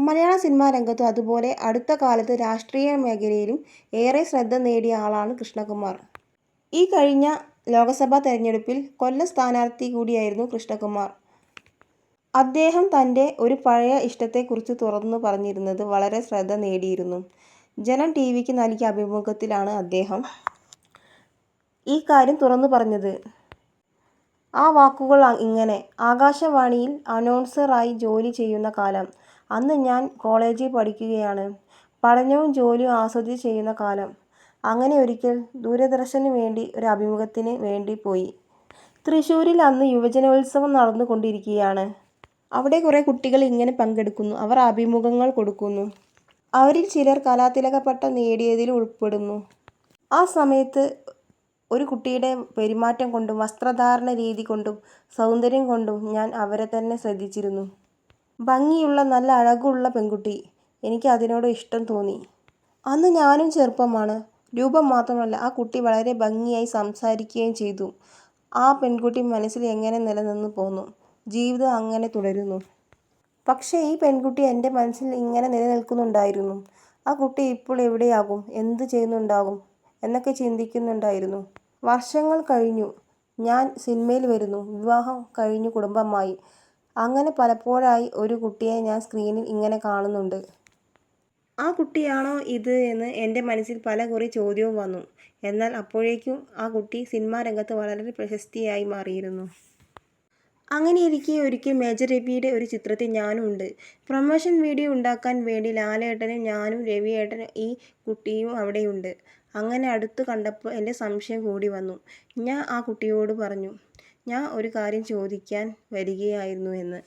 മലയാള cinema രംഗത്തും അതുപോലെ അടുത്ത കാലത്ത് രാഷ്ട്രീയ മേഖലയിലും ഏറെ ശ്രദ്ധ നേടിയ ആളാണ് കൃഷ്ണകുമാർ. ഈ കഴിഞ്ഞ ലോക്സഭാ തെരഞ്ഞെടുപ്പിൽ കൊല്ലം സ്ഥാനാർത്ഥി കൂടിയായിരുന്നു കൃഷ്ണകുമാർ. അദ്ദേഹം തൻ്റെ ഒരു പഴയ ഇഷ്ടത്തെക്കുറിച്ച് തുറന്നു പറഞ്ഞിരുന്നത് വളരെ ശ്രദ്ധ നേടിയിരുന്നു. ജനം ടിവിക്ക് നൽകിയ അഭിമുഖത്തിലാണ് അദ്ദേഹം ഈ കാര്യം തുറന്നു പറഞ്ഞത്. ആ വാക്കുകൾ ഇങ്ങനെ: ആകാശവാണിയിൽ അനൗൺസറായി ജോലി ചെയ്യുന്ന കാലം. അന്ന് ഞാൻ കോളേജിൽ പഠിക്കുകയാണ്. പഠനവും ജോലിയും ആസ്വദിച്ച് ചെയ്യുന്ന കാലം. അങ്ങനെ ഒരിക്കൽ ദൂരദർശനു വേണ്ടി ഒരു അഭിമുഖത്തിന് വേണ്ടി പോയി. തൃശ്ശൂരിൽ അന്ന് യുവജനോത്സവം നടന്നു കൊണ്ടിരിക്കുകയാണ്. അവിടെ കുറേ കുട്ടികൾ ഇങ്ങനെ പങ്കെടുക്കുന്നു. അവർ അഭിമുഖങ്ങൾ കൊടുക്കുന്നു. അവരിൽ ചിലർ കലാതിലക പട്ടം നേടിയതിലും ഉൾപ്പെടുന്നു. ആ സമയത്ത് ഒരു കുട്ടിയുടെ പെരുമാറ്റം കൊണ്ടും വസ്ത്രധാരണ രീതി കൊണ്ടും സൗന്ദര്യം കൊണ്ടും ഞാൻ അവരെ തന്നെ ശ്രദ്ധിച്ചിരുന്നു. ഭംഗിയുള്ള നല്ല അഴകുള്ള പെൺകുട്ടി. എനിക്ക് അതിനോട് ഇഷ്ടം തോന്നി. അന്ന് ഞാനും ചെറുപ്പമാണ്. രൂപം മാത്രമല്ല, ആ കുട്ടി വളരെ ഭംഗിയായി സംസാരിക്കുകയും ചെയ്തു. ആ പെൺകുട്ടി മനസ്സിൽ എങ്ങനെ നിലനിന്നു പോന്നു. ജീവിതം അങ്ങനെ തുടരുന്നു. പക്ഷേ ഈ പെൺകുട്ടി എൻ്റെ മനസ്സിൽ ഇങ്ങനെ നിലനിൽക്കുന്നുണ്ടായിരുന്നു. ആ കുട്ടി ഇപ്പോൾ എവിടെയാകും, എന്ത് ചെയ്യുന്നുണ്ടാകും എന്നൊക്കെ ചിന്തിക്കുന്നുണ്ടായിരുന്നു. വർഷങ്ങൾ കഴിഞ്ഞു. ഞാൻ സിനിമയിൽ വരുന്നു. വിവാഹം കഴിഞ്ഞു കുടുംബമായി. അങ്ങനെ പലപ്പോഴായി ഒരു കുട്ടിയെ ഞാൻ സ്ക്രീനിൽ ഇങ്ങനെ കാണുന്നുണ്ട്. ആ കുട്ടിയാണോ ഇത് എന്ന് എൻ്റെ മനസ്സിൽ പലകുറി ചോദ്യവും വന്നു. എന്നാൽ അപ്പോഴേക്കും ആ കുട്ടി സിനിമാ രംഗത്ത് വളരെ പ്രശസ്തിയായി മാറിയിരുന്നു. അങ്ങനെയിരിക്കെ ഒരിക്കൽ മേജർ രവിയുടെ ഒരു ചിത്രത്തിൽ ഞാനും ഉണ്ട്. പ്രൊമോഷൻ വീഡിയോ ഉണ്ടാക്കാൻ വേണ്ടി ലാലേട്ടനും ഞാനും രവിയേട്ടനും ഈ കുട്ടിയും അവിടെയുണ്ട്. അങ്ങനെ അടുത്ത് കണ്ടപ്പോൾ എൻ്റെ സംശയം കൂടി വന്നു. ഞാൻ ആ കുട്ടിയോട് പറഞ്ഞു, ഞാൻ ഒരു കാര്യം ചോദിക്കാൻ വരികയായിരുന്നു എന്ന്.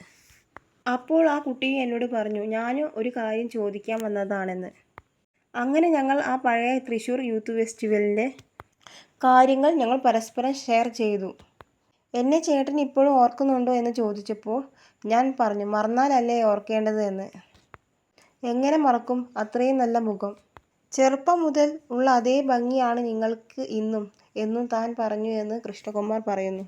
അപ്പോൾ ആ കുട്ടിയും എന്നോട് പറഞ്ഞു, ഞാനും ഒരു കാര്യം ചോദിക്കാൻ വന്നതാണെന്ന്. അങ്ങനെ ഞങ്ങൾ ആ പഴയ തൃശ്ശൂർ യൂത്ത് ഫെസ്റ്റിവലിൻ്റെ കാര്യങ്ങൾ ഞങ്ങൾ പരസ്പരം ഷെയർ ചെയ്തു. എന്നെ ചേട്ടൻ ഇപ്പോഴും ഓർക്കുന്നുണ്ടോ എന്ന് ചോദിച്ചപ്പോൾ ഞാൻ പറഞ്ഞു, മറന്നാലല്ലേ ഓർക്കേണ്ടത് എന്ന്. എങ്ങനെ മറക്കും, അത്രയും നല്ല മുഖം. ചെറുപ്പം മുതൽ ഉള്ള അതേ ഭംഗിയാണ് നിങ്ങൾക്ക് ഇന്നും എന്നും താൻ പറഞ്ഞു എന്ന് കൃഷ്ണകുമാർ പറയുന്നു.